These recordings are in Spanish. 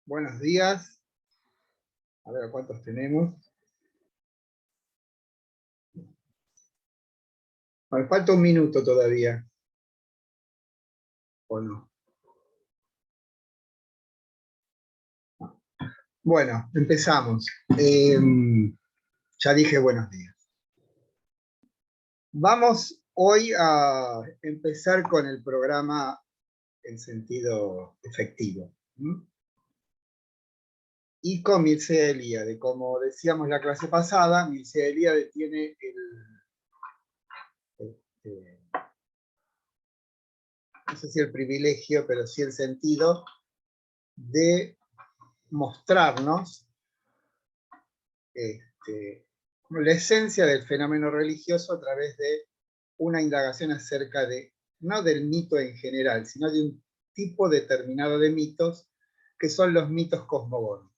Buenos días. A ver cuántos tenemos. Me falta un minuto todavía. ¿O no? Bueno, empezamos. Ya dije buenos días. Vamos hoy a empezar con el programa en sentido efectivo. Y con Mircea Eliade. Como decíamos la clase pasada, Mircea Eliade tiene no sé si el privilegio, pero sí el sentido de mostrarnos la esencia del fenómeno religioso a través de una indagación acerca de, no del mito en general, sino de un tipo determinado de mitos, que son los mitos cosmogónicos.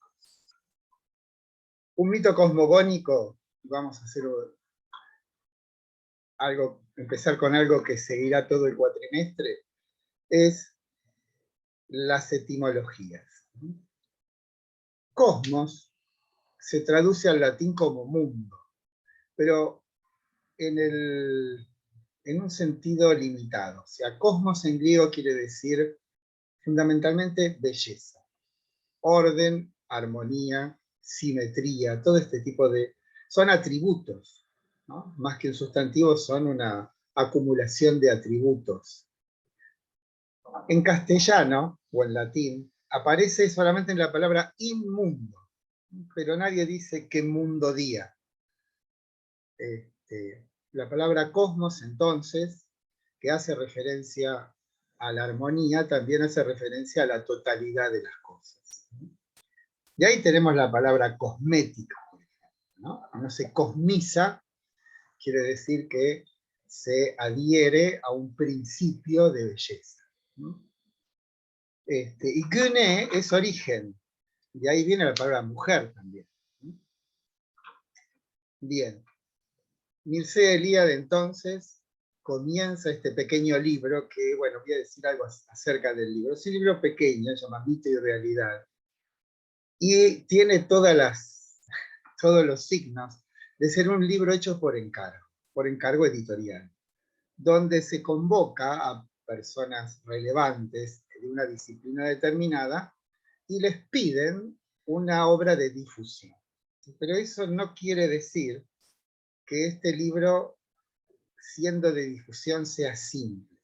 Un mito cosmogónico, vamos a hacer algo, empezar con algo que seguirá todo el cuatrimestre, es las etimologías. Cosmos se traduce al latín como mundo, pero en un sentido limitado. O sea, cosmos en griego quiere decir fundamentalmente belleza, orden, armonía, simetría, todo este tipo de... son atributos, ¿no? Más que un sustantivo, son una acumulación de atributos. En castellano, o en latín, aparece solamente en la palabra inmundo, pero nadie dice qué mundo día. La palabra cosmos, entonces, que hace referencia a la armonía, también hace referencia a la totalidad de las cosas. Y ahí tenemos la palabra cosmética, por ejemplo, ¿no? No se cosmiza, quiere decir que se adhiere a un principio de belleza, ¿no? Y Güne es origen, y ahí viene la palabra mujer también. Bien. Mircea Eliade entonces comienza este pequeño libro que, bueno, voy a decir algo acerca del libro. Es un libro pequeño, se llama Mito y Realidad. Y tiene todos los signos de ser un libro hecho por encargo editorial, donde se convoca a personas relevantes de una disciplina determinada y les piden una obra de difusión. Pero eso no quiere decir que este libro, siendo de difusión, sea simple.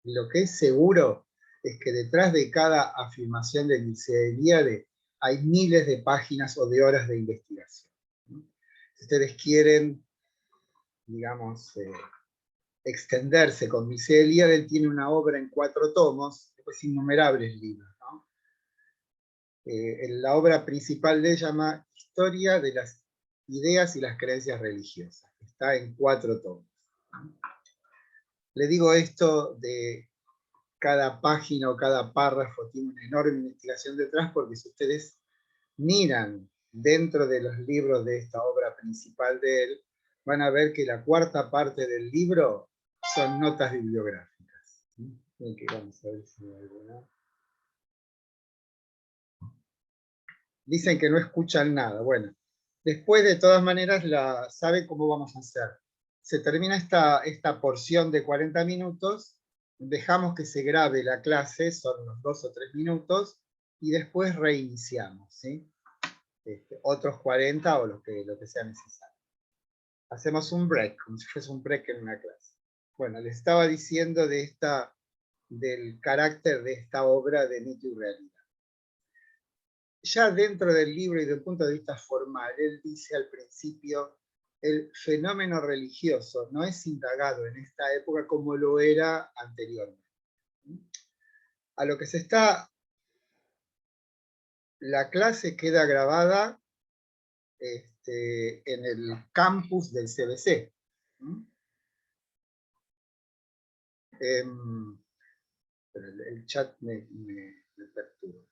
Lo que es seguro es que detrás de cada afirmación de Mircea Eliade hay miles de páginas o de horas de investigación. Si ustedes quieren, digamos, extenderse con Mircea Eliade, él tiene una obra en 4 tomos, después innumerables libros, ¿no? La obra principal de él se llama Historia de las ideas y las creencias religiosas. Está en 4 tomos. Le digo esto de cada página o cada párrafo tiene una enorme investigación detrás, porque si ustedes miran dentro de los libros de esta obra principal de él, van a ver que la 4ª parte del libro son notas bibliográficas. Vamos a ver si hay alguna. Dicen que no escuchan nada. Bueno, después de todas maneras saben cómo vamos a hacer. Se termina esta porción de 40 minutos, dejamos que se grabe la clase, son unos 2 o 3 minutos, y después reiniciamos, ¿sí? Otros 40 o lo que sea necesario. Hacemos un break, como si fuese un break en una clase. Bueno, les estaba diciendo del carácter de esta obra de Mito y Realidad. Ya dentro del libro y desde el punto de vista formal, él dice al principio, el fenómeno religioso no es indagado en esta época como lo era anteriormente. A lo que se está... La clase queda grabada en el campus del CBC. Pero el chat me perturba.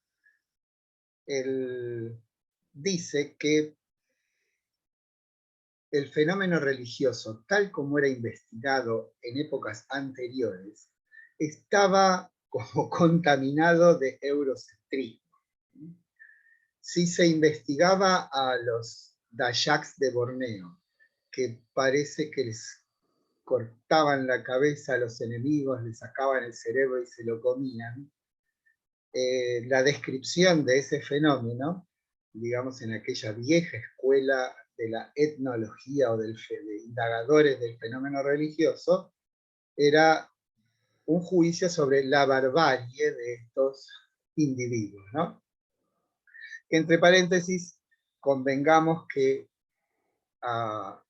Él dice que el fenómeno religioso, tal como era investigado en épocas anteriores, estaba como contaminado de eurocentrismo. si se investigaba a los Dayaks de Borneo, que parece que les cortaban la cabeza a los enemigos, les sacaban el cerebro y se lo comían, la descripción de ese fenómeno, digamos en aquella vieja escuela de la etnología o de indagadores del fenómeno religioso, era un juicio sobre la barbarie de estos individuos, ¿no? Que entre paréntesis, convengamos que a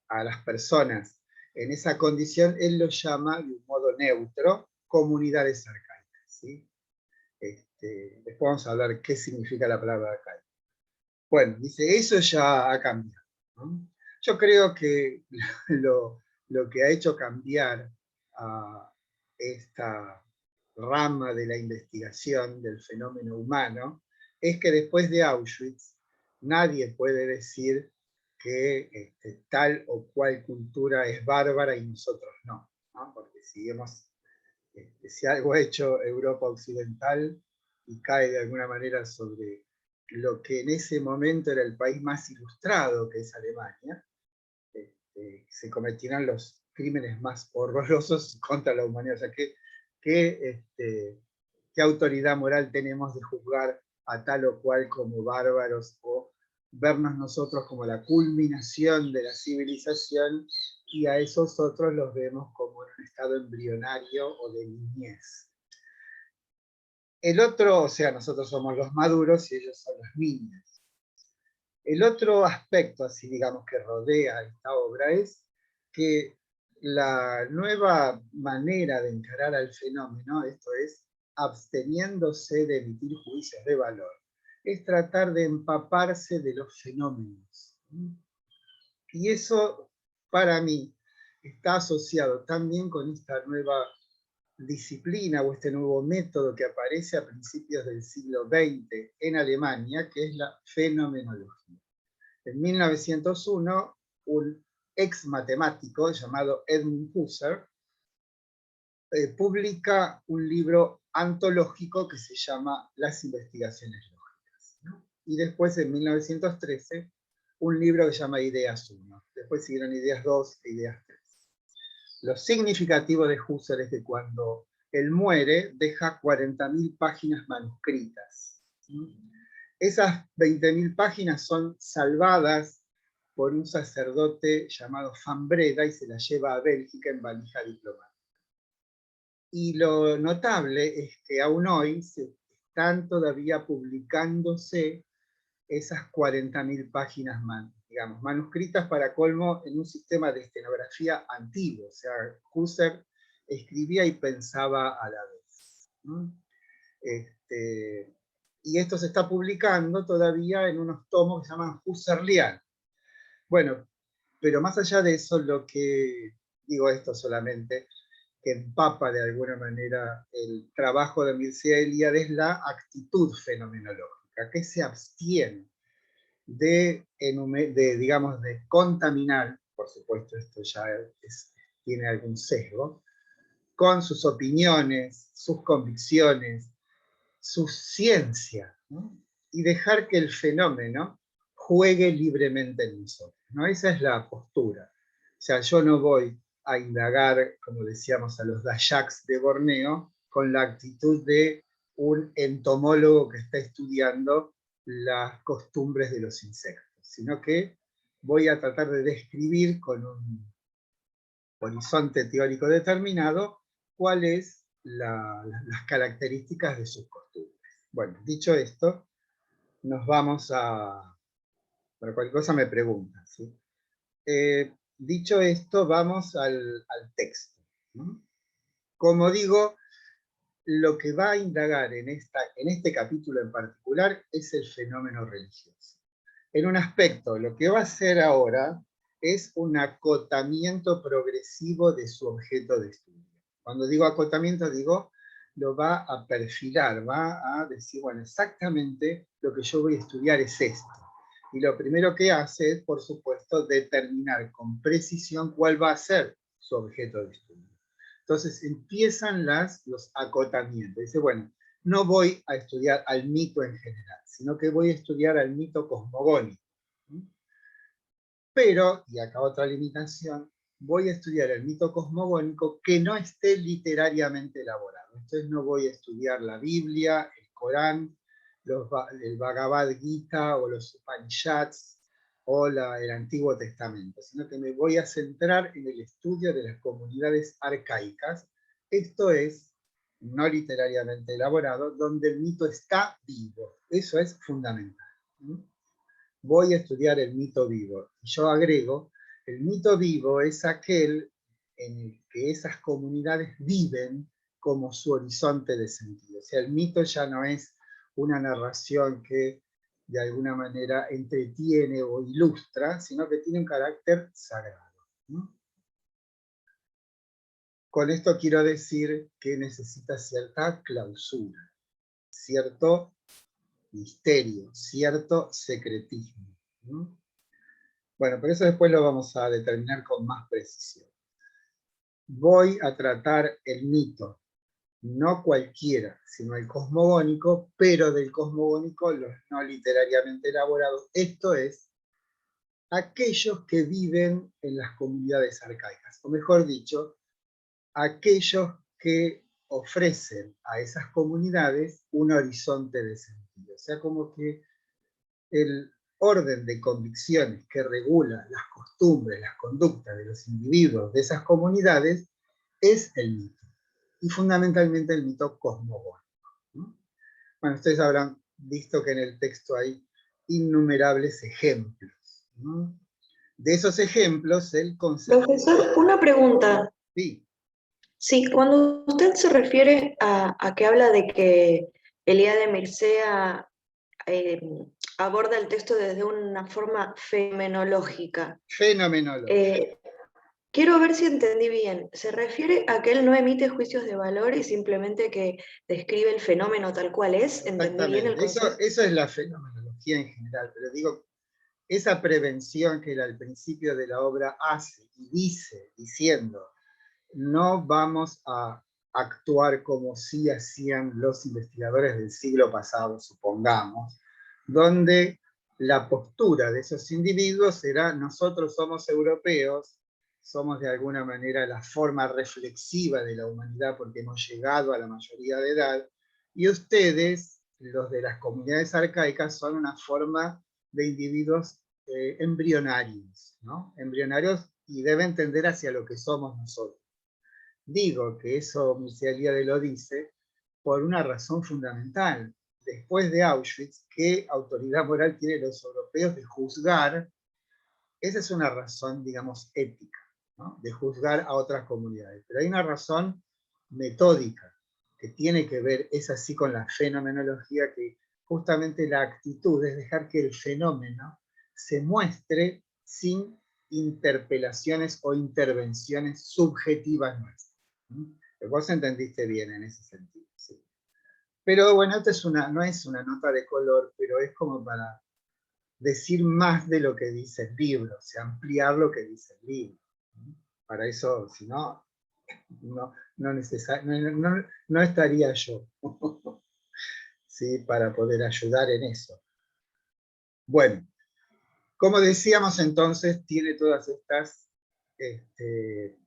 las personas en esa condición, él lo llama de un modo neutro, comunidades arcaicas, ¿sí? Después vamos a hablar qué significa la palabra arcaica. Bueno, dice, eso ya ha cambiado, ¿no? Yo creo que lo que ha hecho cambiar a esta rama de la investigación del fenómeno humano es que después de Auschwitz nadie puede decir que tal o cual cultura es bárbara y nosotros no, ¿no? Porque si algo ha hecho Europa Occidental y cae de alguna manera sobre lo que en ese momento era el país más ilustrado, que es Alemania, se cometieran los crímenes más horrorosos contra la humanidad. O sea, ¿qué autoridad moral tenemos de juzgar a tal o cual como bárbaros o vernos nosotros como la culminación de la civilización y a esos otros los vemos como en un estado embrionario o de niñez? El otro, o sea, nosotros somos los maduros y ellos son los niños. El otro aspecto, así digamos, que rodea esta obra es que la nueva manera de encarar al fenómeno, esto es, absteniéndose de emitir juicios de valor, es tratar de empaparse de los fenómenos. Y eso, para mí, está asociado también con esta nueva disciplina o este nuevo método que aparece a principios del siglo XX en Alemania, que es la fenomenología. En 1901, un ex matemático llamado Edmund Husserl publica un libro antológico que se llama Las investigaciones lógicas, ¿no? Y después, en 1913, un libro que se llama Ideas 1. Después siguieron Ideas 2 e Ideas 3. Lo significativo de Husserl es que cuando él muere, deja 40.000 páginas manuscritas. Esas 20.000 páginas son salvadas por un sacerdote llamado Van Breda y se las lleva a Bélgica en valija diplomática. Y lo notable es que aún hoy están todavía publicándose esas 40.000 páginas digamos, manuscritas para colmo en un sistema de estenografía antiguo. O sea, Husserl escribía y pensaba a la vez, ¿no? Y esto se está publicando todavía en unos tomos que se llaman Husserlianos. Bueno, pero más allá de eso, lo que digo esto solamente, que empapa de alguna manera el trabajo de Mircea Eliade es la actitud fenomenológica, que se abstiene digamos, de contaminar, por supuesto esto ya tiene algún sesgo, con sus opiniones, sus convicciones, su ciencia, ¿no? Y dejar que el fenómeno juegue libremente en nosotros, ¿no? Esa es la postura. O sea, yo no voy a indagar, como decíamos, a los Dayaks de Borneo con la actitud de un entomólogo que está estudiando las costumbres de los insectos, sino que voy a tratar de describir con un horizonte teórico determinado cuáles las características de sus costumbres. Bueno, dicho esto, nos vamos a... Para cualquier cosa me preguntan, ¿sí? Dicho esto, vamos al texto, ¿no? Como digo, lo que va a indagar en este capítulo en particular es el fenómeno religioso. En un aspecto, lo que va a hacer ahora es un acotamiento progresivo de su objeto de estudio. Cuando digo acotamiento, digo, lo va a perfilar, va a decir, bueno, exactamente lo que yo voy a estudiar es esto. Y lo primero que hace es, por supuesto, determinar con precisión cuál va a ser su objeto de estudio. Entonces empiezan los acotamientos. Dice, bueno, no voy a estudiar al mito en general, sino que voy a estudiar al mito cosmogónico. Pero, y acá otra limitación, voy a estudiar el mito cosmogónico que no esté literariamente elaborado. Entonces no voy a estudiar la Biblia, el Corán, el Bhagavad Gita o los Upanishads o el Antiguo Testamento, sino que me voy a centrar en el estudio de las comunidades arcaicas, esto es, no literariamente elaborado, donde el mito está vivo. Eso es fundamental. Voy a estudiar el mito vivo. Y yo agrego, el mito vivo es aquel en el que esas comunidades viven como su horizonte de sentido. O sea, el mito ya no es una narración que de alguna manera entretiene o ilustra, sino que tiene un carácter sagrado. Con esto quiero decir que necesita cierta clausura, cierto misterio, cierto secretismo. Bueno, pero eso después lo vamos a determinar con más precisión. Voy a tratar el mito, no cualquiera, sino el cosmogónico, pero del cosmogónico los no literariamente elaborados, esto es, aquellos que viven en las comunidades arcaicas, o mejor dicho, aquellos que ofrecen a esas comunidades un horizonte de sentido. O sea, como que el orden de convicciones que regula las costumbres, las conductas de los individuos de esas comunidades es el mito, y fundamentalmente el mito cosmogónico. Bueno, ustedes habrán visto que en el texto hay innumerables ejemplos. De esos ejemplos, el concepto... Profesor, una pregunta. Sí. Sí, cuando usted se refiere a que habla de que Elías de Mircea aborda el texto desde una forma fenomenológica, Fenomenológica. quiero ver si entendí bien. ¿Se refiere a que él no emite juicios de valor y simplemente que describe el fenómeno tal cual es? ¿Entendí bien el concepto? Eso es la fenomenología en general, pero digo, esa prevención que él al principio de la obra hace y dice, diciendo, no vamos a actuar como sí hacían los investigadores del siglo pasado, supongamos, donde la postura de esos individuos era: nosotros somos europeos, somos de alguna manera la forma reflexiva de la humanidad porque hemos llegado a la mayoría de edad, y ustedes, los de las comunidades arcaicas, son una forma de individuos embrionarios, ¿no? Embrionarios, y deben tender hacia lo que somos nosotros. Digo que eso Mircea Eliade lo dice por una razón fundamental. Después de Auschwitz, ¿qué autoridad moral tienen los europeos de juzgar? Esa es una razón, digamos, ética, ¿no? De juzgar a otras comunidades. Pero hay una razón metódica que tiene que ver, es así, con la fenomenología, que justamente la actitud es dejar que el fenómeno se muestre sin interpelaciones o intervenciones subjetivas nuestras. Vos entendiste bien en ese sentido. Sí. Pero bueno, esto no es una nota de color, pero es como para decir más de lo que dice el libro, o sea, ampliar lo que dice el libro. Para eso, si no, no estaría yo. ¿Sí? Para poder ayudar en eso. Bueno, como decíamos entonces, tiene todas estas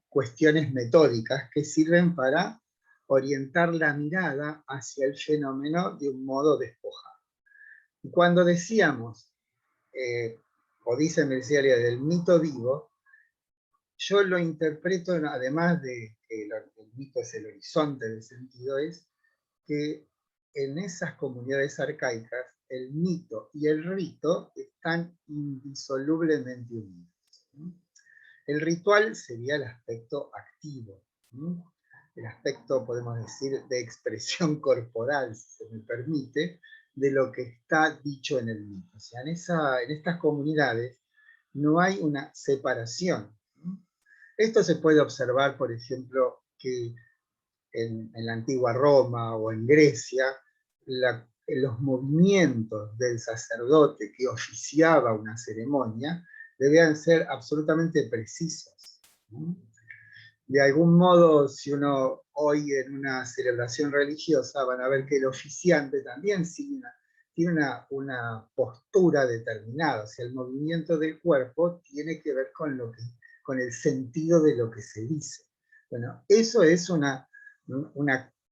cuestiones metódicas que sirven para orientar la mirada hacia el fenómeno de un modo despojado. Y cuando decíamos, o dice Mircea Eliade, del mito vivo, yo lo interpreto, además de que el mito es el horizonte del sentido, es que en esas comunidades arcaicas el mito y el rito están indisolublemente unidos. El ritual sería el aspecto activo, el aspecto, podemos decir, de expresión corporal, si se me permite, de lo que está dicho en el mito. O sea, en estas comunidades no hay una separación. Esto se puede observar, por ejemplo, que en la antigua Roma o en Grecia, los movimientos del sacerdote que oficiaba una ceremonia debían ser absolutamente precisos. de algún modo, si uno hoy en una celebración religiosa, van a ver que el oficiante también tiene una postura determinada, o sea, el movimiento del cuerpo tiene que ver con el sentido de lo que se dice. Bueno, eso es una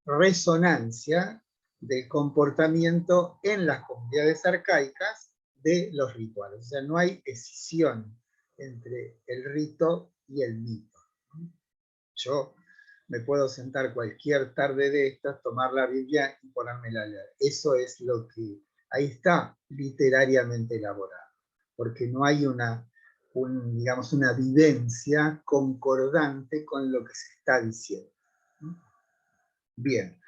resonancia del comportamiento en las comunidades arcaicas de los rituales. O sea, no hay escisión entre el rito y el mito. Yo me puedo sentar cualquier tarde de estas, tomar la Biblia y ponérmela a leer. Eso es lo que ahí está literariamente elaborado, porque no hay digamos, una vivencia concordante con lo que se está diciendo. Bien,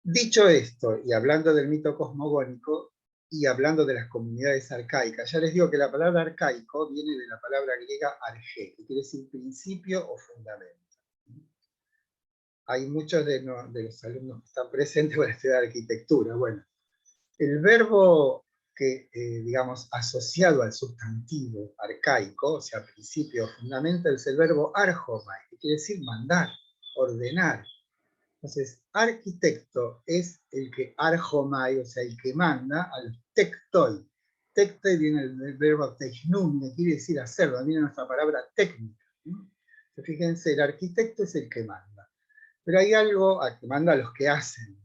dicho esto, y hablando del mito cosmogónico, y hablando de las comunidades arcaicas, ya les digo que la palabra arcaico viene de la palabra griega arge, que quiere decir principio o fundamento. Hay muchos de los alumnos que están presentes para estudiar arquitectura. Bueno, el verbo que, digamos, asociado al sustantivo arcaico, o sea, principio o fundamento, es el verbo arjomai, que quiere decir mandar, ordenar. Entonces, arquitecto es el que arjomai, o sea, el que manda, al tectoi. Tectoi viene del verbo technum, que quiere decir hacerlo, viene nuestra palabra técnica. Fíjense, el arquitecto es el que manda. Pero hay algo que manda a los que hacen.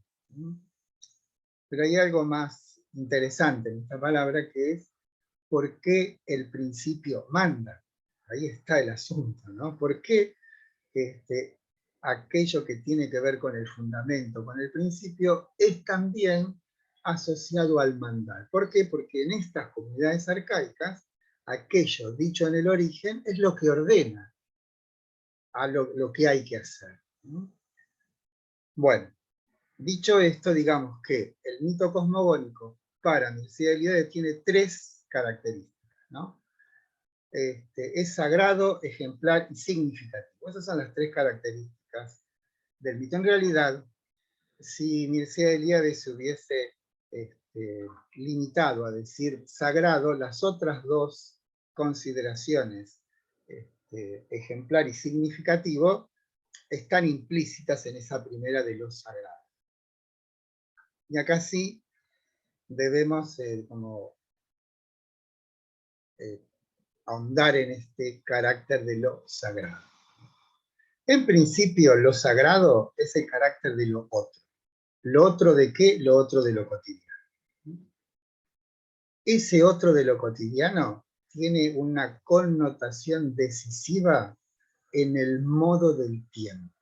Pero hay algo más interesante en esta palabra, que es por qué el principio manda. Ahí está el asunto, ¿no? ¿Por qué aquello que tiene que ver con el fundamento, con el principio, es también asociado al mandar? ¿Por qué? Porque en estas comunidades arcaicas, aquello dicho en el origen es lo que ordena a lo que hay que hacer. Bueno, dicho esto, digamos que el mito cosmogónico para Mircea Eliade tiene tres características, ¿no? Es sagrado, ejemplar y significativo. Esas son las tres características del mito. En realidad, si Mircea Eliade se hubiese limitado a decir sagrado, las otras dos consideraciones, ejemplar y significativo, están implícitas en esa primera de lo sagrado. Y acá sí debemos ahondar en este carácter de lo sagrado. En principio, lo sagrado es el carácter de lo otro. ¿Lo otro de qué? Lo otro de lo cotidiano. Ese otro de lo cotidiano tiene una connotación decisiva en el modo del tiempo.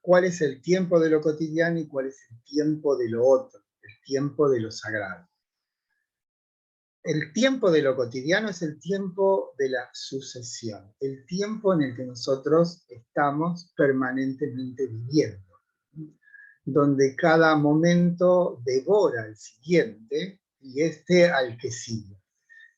¿Cuál es el tiempo de lo cotidiano y cuál es el tiempo de lo otro? El tiempo de lo sagrado. El tiempo de lo cotidiano es el tiempo de la sucesión, el tiempo en el que nosotros estamos permanentemente viviendo, donde cada momento devora al siguiente y este al que sigue.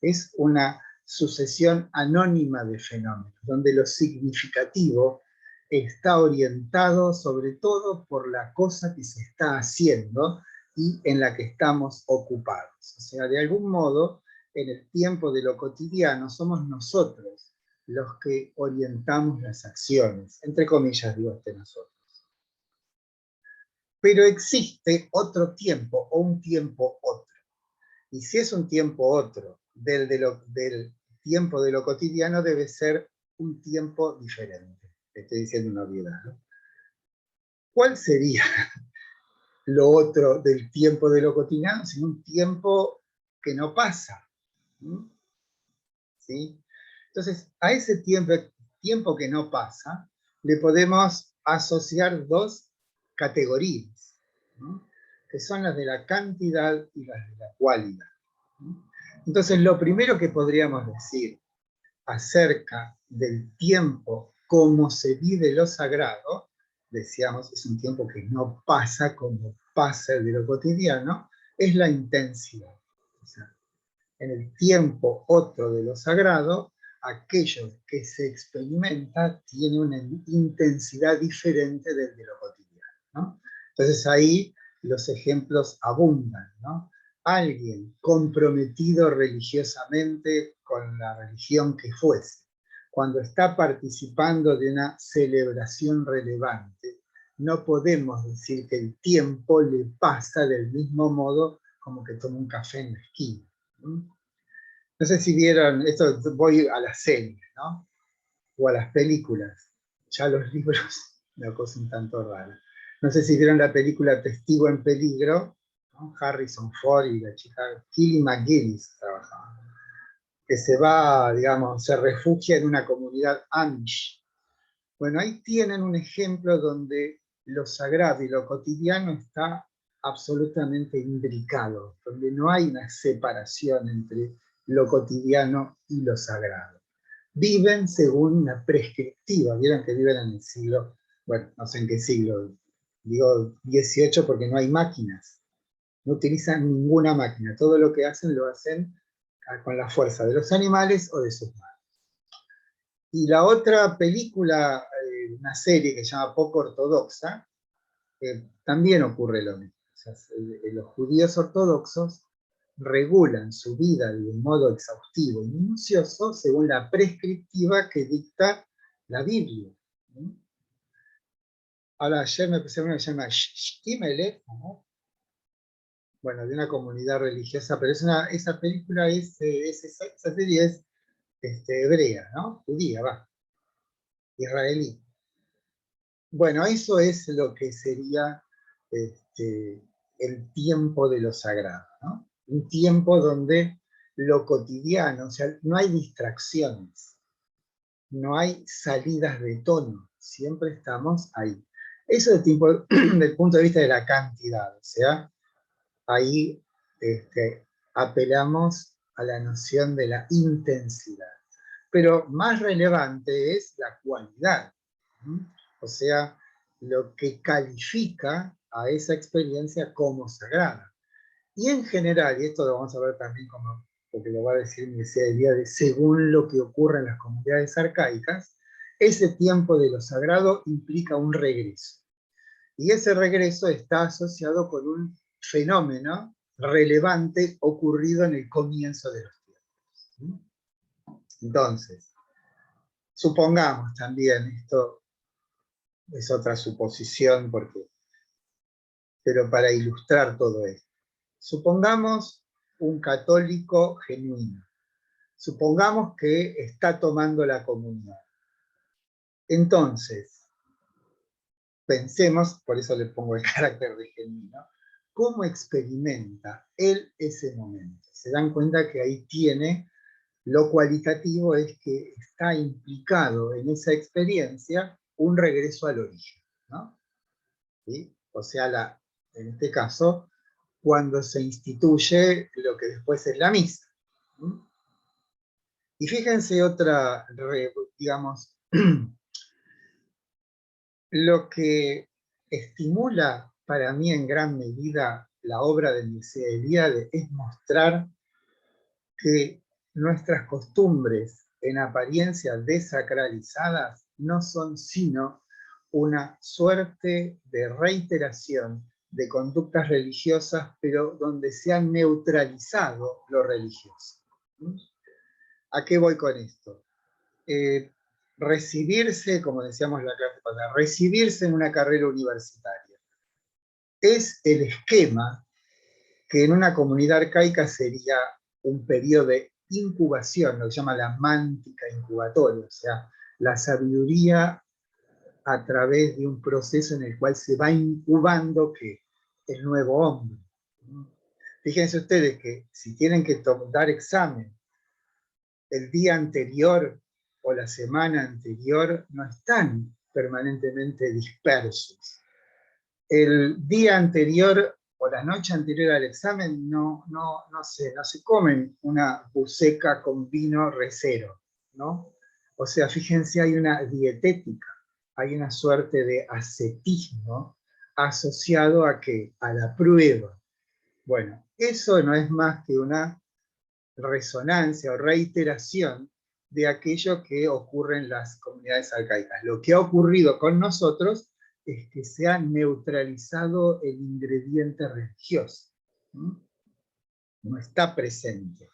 Es una sucesión anónima de fenómenos, donde lo significativo está orientado sobre todo por la cosa que se está haciendo y en la que estamos ocupados. O sea, de algún modo, en el tiempo de lo cotidiano, somos nosotros los que orientamos las acciones, entre comillas digo nosotros. Pero existe otro tiempo, o un tiempo otro. Y si es un tiempo otro del tiempo de lo cotidiano, debe ser un tiempo diferente. Estoy diciendo una obviedad, ¿no? ¿Cuál sería lo otro del tiempo de lo cotidiano? Sino un tiempo que no pasa. ¿Sí? Entonces, a ese tiempo que no pasa, le podemos asociar dos categorías, ¿no? Que son las de la cantidad y las de la cualidad. Entonces, lo primero que podríamos decir acerca del tiempo como se vive lo sagrado, decíamos, es un tiempo que no pasa como pasa el de lo cotidiano, es la intensidad. O sea, en el tiempo otro de lo sagrado, aquello que se experimenta tiene una intensidad diferente del de lo cotidiano, ¿no? Entonces ahí los ejemplos abundan, ¿no? Alguien comprometido religiosamente con la religión que fuese, cuando está participando de una celebración relevante, no podemos decir que el tiempo le pasa del mismo modo como que toma un café en la esquina. No sé si vieron, esto voy a las series, ¿no? O a las películas. Ya los libros, una cosa un tanto rara. No sé si vieron la película Testigo en Peligro, ¿no? Harrison Ford y la chica Kelly McGillis trabajaban. Que se va, digamos, se refugia en una comunidad Amish. Bueno, ahí tienen un ejemplo donde lo sagrado y lo cotidiano está absolutamente imbricado, donde no hay una separación entre lo cotidiano y lo sagrado. Viven según una prescriptiva, vieron que viven en el siglo, bueno, no sé en qué siglo, digo 18 porque no hay máquinas, no utilizan ninguna máquina, todo lo que hacen lo hacen con la fuerza de los animales o de sus manos. Y la otra película, una serie que se llama Poco Ortodoxa, también ocurre lo mismo. O sea, los judíos ortodoxos regulan su vida de un modo exhaustivo y minucioso según la prescriptiva que dicta la Biblia. Ahora, ayer me empecé a una que se llama Shtimelech, ¿no? Bueno, de una comunidad religiosa, pero esa película esa serie es hebrea, ¿no? Judía, va, israelí. Bueno, eso es lo que sería el tiempo de lo sagrado, ¿no? Un tiempo donde lo cotidiano, o sea, no hay distracciones, no hay salidas de tono, siempre estamos ahí. Eso desde el punto de vista de la cantidad, o sea, ahí apelamos a la noción de la intensidad. Pero más relevante es la cualidad, ¿sí? O sea, lo que califica a esa experiencia como sagrada. Y en general, y esto lo vamos a ver también como, porque lo va a decir Mircea Eliade, según lo que ocurre en las comunidades arcaicas, ese tiempo de lo sagrado implica un regreso. Y ese regreso está asociado con un fenómeno relevante ocurrido en el comienzo de los tiempos. Entonces, supongamos también, esto es otra suposición, pero para ilustrar todo esto, supongamos un católico genuino, supongamos que está tomando la comunión. Entonces, pensemos, por eso le pongo el carácter de genuino, cómo experimenta él ese momento. Se dan cuenta que ahí tiene, lo cualitativo es que está implicado en esa experiencia un regreso al origen, ¿no? ¿Sí? O sea, en este caso, cuando se instituye lo que después es la misa. ¿Sí? Y fíjense otra, digamos, lo que estimula para mí en gran medida la obra de Mircea Eliade es mostrar que nuestras costumbres en apariencia desacralizadas no son sino una suerte de reiteración de conductas religiosas, pero donde se ha neutralizado lo religioso. ¿A qué voy con esto? Recibirse, como decíamos en la clase pasada, recibirse en una carrera universitaria es el esquema que en una comunidad arcaica sería un periodo de incubación, lo que se llama la mántica incubatoria, o sea, la sabiduría a través de un proceso en el cual se va incubando que el nuevo hombre. Fíjense ustedes que si tienen que dar examen el día anterior o la semana anterior, no están permanentemente dispersos. El día anterior o la noche anterior al examen no se comen una buceca con vino recero, ¿no? O sea, fíjense, hay una dietética, hay una suerte de ascetismo asociado a ¿qué? A la prueba. Bueno, eso no es más que una resonancia o reiteración de aquello que ocurre en las comunidades arcaicas. Lo que ha ocurrido con nosotros es que se ha neutralizado el ingrediente religioso. No está presente.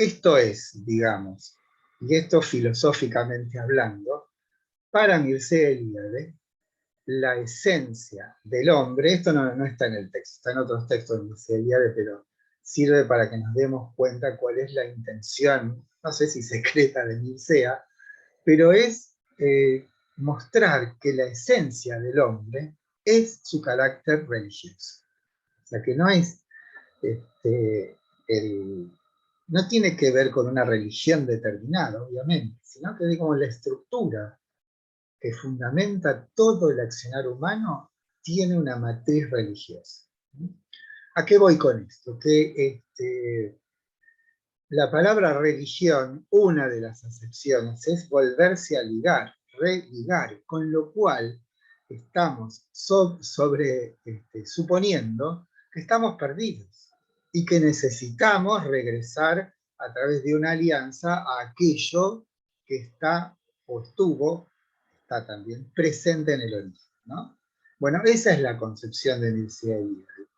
Esto es, digamos, y esto filosóficamente hablando, para Mircea Eliade, la esencia del hombre, esto no está en el texto, está en otros textos de Mircea Eliade, pero sirve para que nos demos cuenta cuál es la intención, no sé si secreta de Mircea, pero es mostrar que la esencia del hombre es su carácter religioso. O sea, que no es no tiene que ver con una religión determinada, obviamente, sino que es como la estructura que fundamenta todo el accionar humano tiene una matriz religiosa. ¿A qué voy con esto? Que la palabra religión, una de las acepciones, es volverse a ligar, religar, con lo cual estamos suponiendo que estamos perdidos y que necesitamos regresar a través de una alianza a aquello que está o está también presente en el origen, ¿no? Bueno, esa es la concepción de Mircea Eliade.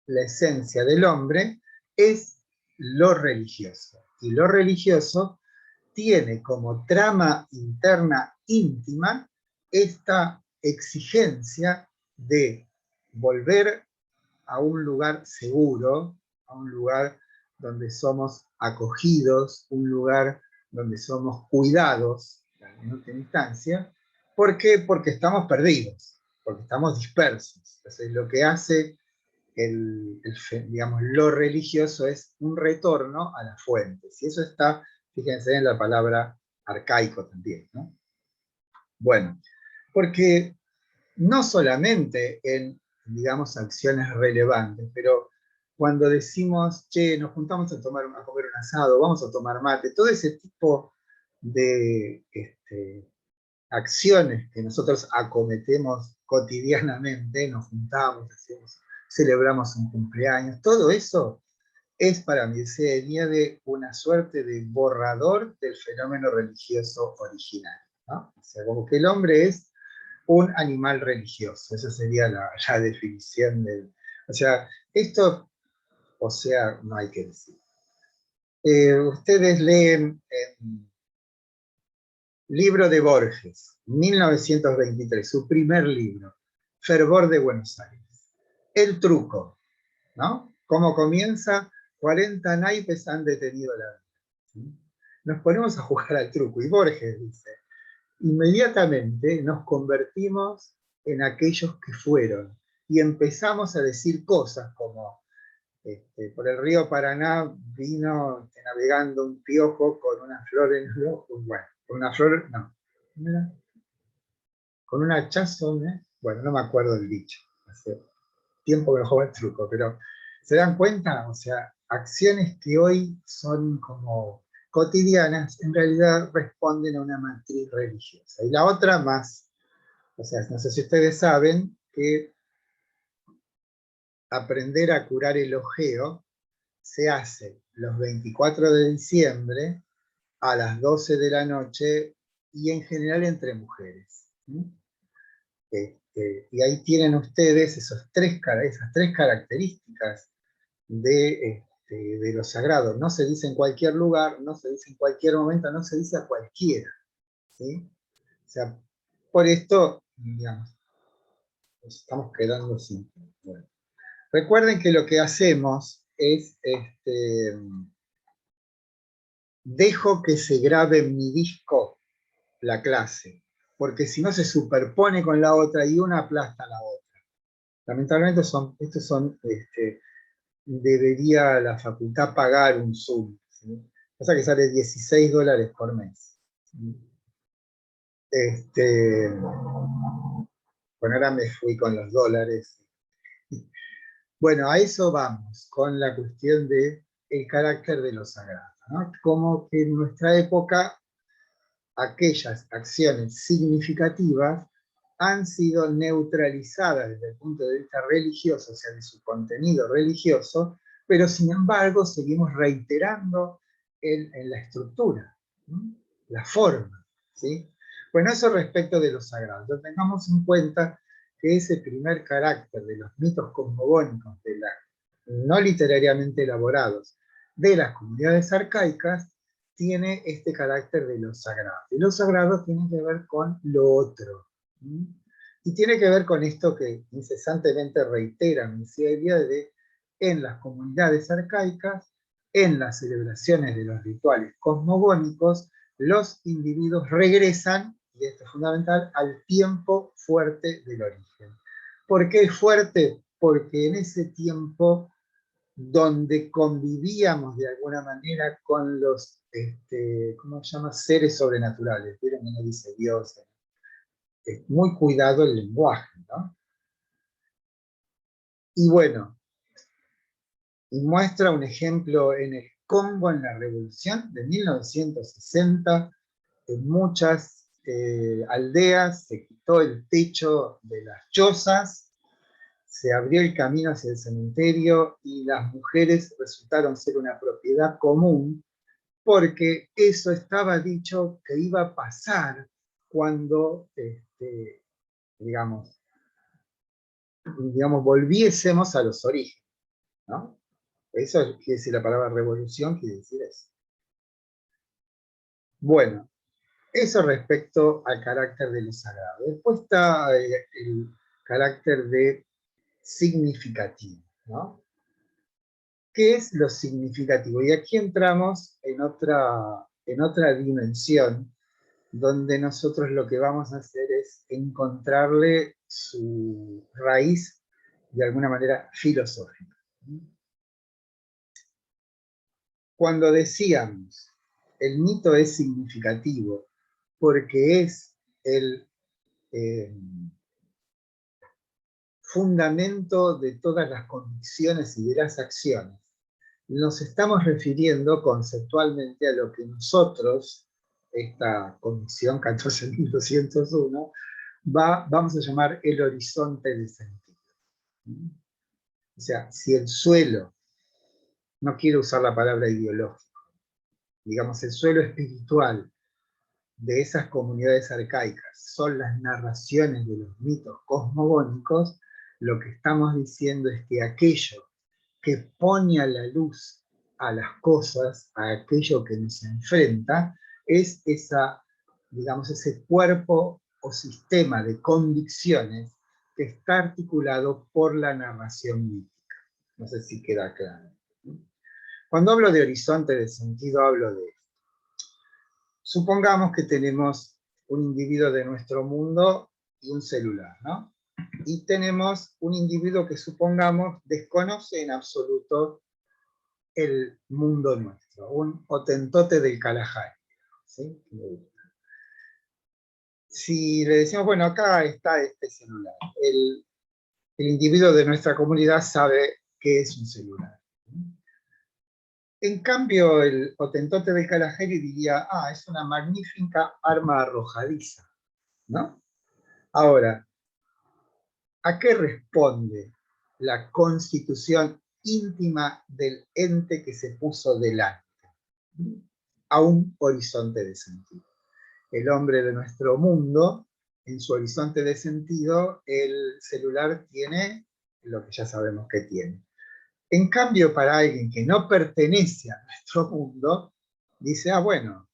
La esencia del hombre es lo religioso, y lo religioso tiene como trama interna íntima esta exigencia de volver a un lugar seguro, a un lugar donde somos acogidos, un lugar donde somos cuidados, en última instancia. ¿Por qué? Porque estamos perdidos, porque estamos dispersos. Entonces, lo que hace digamos, lo religioso es un retorno a las fuentes. Y eso está, fíjense en la palabra arcaico también, ¿no? Bueno, porque no solamente en, digamos, acciones relevantes, pero cuando decimos, che, nos juntamos a comer un asado, vamos a tomar mate, todo ese tipo de acciones que nosotros acometemos cotidianamente, nos juntamos, celebramos un cumpleaños, todo eso es para Mircea Eliade una suerte de borrador del fenómeno religioso original, ¿no? O sea, como que el hombre es un animal religioso, esa sería la definición del... O sea, esto, o sea, no hay que decir. Ustedes leen libro de Borges, 1923, su primer libro, Fervor de Buenos Aires. El truco, ¿no? ¿Cómo comienza? 40 naipes han detenido la vida. ¿Sí? Nos ponemos a jugar al truco, y Borges dice, inmediatamente nos convertimos en aquellos que fueron, y empezamos a decir cosas como, por el río Paraná vino navegando un piojo con una flor en el ojo, bueno, con una flor, no, mira, con un hachazo, bueno, no me acuerdo del dicho, hace tiempo que no juego el truco, pero ¿se dan cuenta? O sea, acciones que hoy son como cotidianas, en realidad responden a una matriz religiosa. Y la otra más, o sea, no sé si ustedes saben que aprender a curar el ojeo se hace los 24 de diciembre a las 12 de la noche y en general entre mujeres. Y ahí tienen ustedes esas tres características de lo sagrado. No se dice en cualquier lugar, no se dice en cualquier momento, no se dice a cualquiera. ¿Sí? O sea, por esto, digamos, nos estamos quedando sin... Bueno. Recuerden que lo que hacemos es, dejo que se grabe en mi disco la clase, porque si no se superpone con la otra y una aplasta a la otra. Lamentablemente debería la facultad pagar un Zoom, ¿sí? Cosa que sale $16 por mes. Bueno, ahora me fui con los dólares. Bueno, a eso vamos, con la cuestión del carácter de lo sagrado, ¿no? Como que en nuestra época aquellas acciones significativas han sido neutralizadas desde el punto de vista religioso, o sea, de su contenido religioso, pero sin embargo seguimos reiterando en la estructura, ¿no? La forma, ¿sí? Bueno, eso respecto de lo sagrado. Entonces, tengamos en cuenta que ese primer carácter de los mitos cosmogónicos, no literariamente elaborados, de las comunidades arcaicas tiene este carácter de lo sagrado. Y lo sagrado tiene que ver con lo otro. Y tiene que ver con esto que incesantemente reitera Mircea Eliade, en las comunidades arcaicas, en las celebraciones de los rituales cosmogónicos, los individuos regresan, y esto es fundamental, al tiempo fuerte del origen. ¿Por qué es fuerte? Porque en ese tiempo donde convivíamos de alguna manera con los, ¿cómo se llama? Seres sobrenaturales. Vieron que no dice Dios. Es muy cuidado el lenguaje, ¿no? Y bueno, y muestra un ejemplo en el Congo, en la Revolución de 1960, en muchas aldeas se quitó el techo de las chozas, se abrió el camino hacia el cementerio y las mujeres resultaron ser una propiedad común, porque eso estaba dicho que iba a pasar cuando, digamos, volviésemos a los orígenes, ¿no? Eso quiere decir la palabra revolución, quiere decir eso. Bueno, eso respecto al carácter de lo sagrado. Después está el carácter de significativo, ¿no? ¿Qué es lo significativo? Y aquí entramos en otra dimensión, donde nosotros lo que vamos a hacer es encontrarle su raíz de alguna manera filosófica. Cuando decíamos el mito es significativo porque es el fundamento de todas las convicciones y de las acciones, nos estamos refiriendo conceptualmente a lo que nosotros, esta convicción 14.201, vamos a llamar el horizonte de sentido. O sea, si el suelo, no quiero usar la palabra ideológico, digamos el suelo espiritual de esas comunidades arcaicas son las narraciones de los mitos cosmogónicos, lo que estamos diciendo es que aquello que pone a la luz a las cosas, a aquello que nos enfrenta, es digamos, ese cuerpo o sistema de convicciones que está articulado por la narración mítica. No sé si queda claro. Cuando hablo de horizonte de sentido, hablo de esto. Supongamos que tenemos un individuo de nuestro mundo y un celular, ¿no? Y tenemos un individuo que supongamos desconoce en absoluto el mundo nuestro, un hotentote del Kalahari, ¿sí? Si le decimos, bueno, acá está este celular, el individuo de nuestra comunidad sabe qué es un celular. En cambio, el hotentote del Kalahari diría, ah, es una magnífica arma arrojadiza, ¿no? Ahora, ¿a qué responde la constitución íntima del ente que se puso delante? A un horizonte de sentido. El hombre de nuestro mundo, en su horizonte de sentido, el celular tiene lo que ya sabemos que tiene. En cambio, para alguien que no pertenece a nuestro mundo, dice, ah, bueno,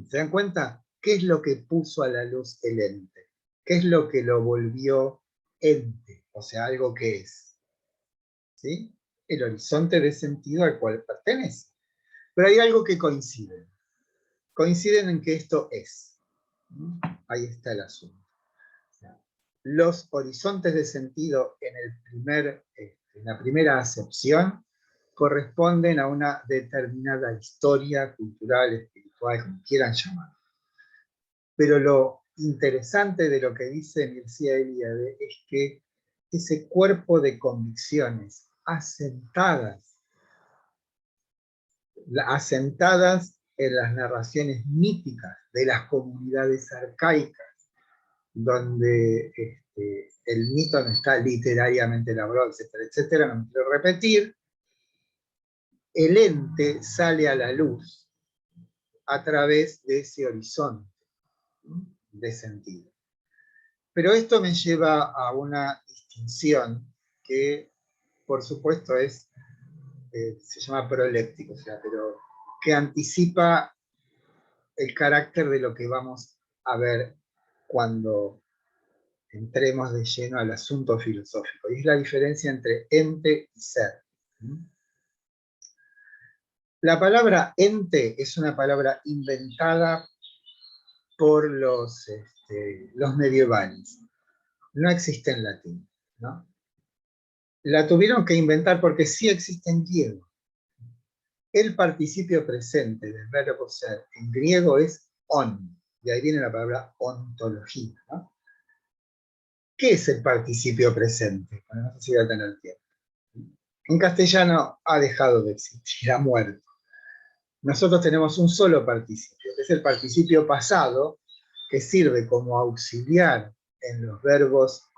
¿se dan cuenta? ¿Qué es lo que puso a la luz el ente? ¿Qué es lo que lo volvió ente? O sea, algo que es. ¿Sí? El horizonte de sentido al cual pertenece. Pero hay algo que coincide. Coinciden en que esto es. Ahí está el asunto. Los horizontes de sentido en la primera acepción corresponden a una determinada historia cultural, espiritual, como quieran llamar. Pero lo interesante de lo que dice Mircea Eliade es que ese cuerpo de convicciones asentadas en las narraciones míticas de las comunidades arcaicas, donde el mito no está literariamente elaborado, etcétera, etcétera, no me quiero repetir, el ente sale a la luz a través de ese horizonte de sentido. Pero esto me lleva a una distinción que, por supuesto, es se llama proléptico, o sea, pero que anticipa el carácter de lo que vamos a ver cuando entremos de lleno al asunto filosófico. Y es la diferencia entre ente y ser. La palabra ente es una palabra inventada por los medievales. No existe en latín, ¿no? La tuvieron que inventar porque sí existe en griego. El participio presente del verbo ser en griego es on, y ahí viene la palabra ontología, ¿no? ¿Qué es el participio presente? Bueno, no sé si voy a tener tiempo. En castellano ha dejado de existir, ha muerto. Nosotros tenemos un solo participio, que es el participio pasado, que sirve como auxiliar en los verbos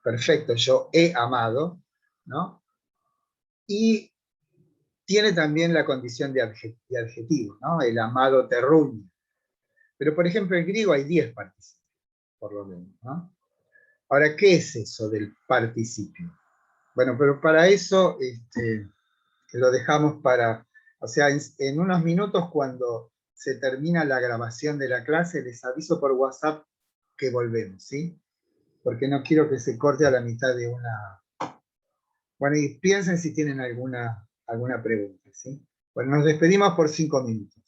perfectos, yo he amado, ¿no? Y tiene también la condición de adjetivo, ¿no? El amado terruño. Pero, por ejemplo, en griego hay 10 participios, por lo menos, ¿no? Ahora, ¿qué es eso del participio? Bueno, pero para eso lo dejamos para, o sea, en unos minutos cuando se termina la grabación de la clase, les aviso por WhatsApp que volvemos, ¿sí? Porque no quiero que se corte a la mitad de una... Bueno, y piensen si tienen alguna pregunta, ¿sí? Bueno, nos despedimos por 5 minutos.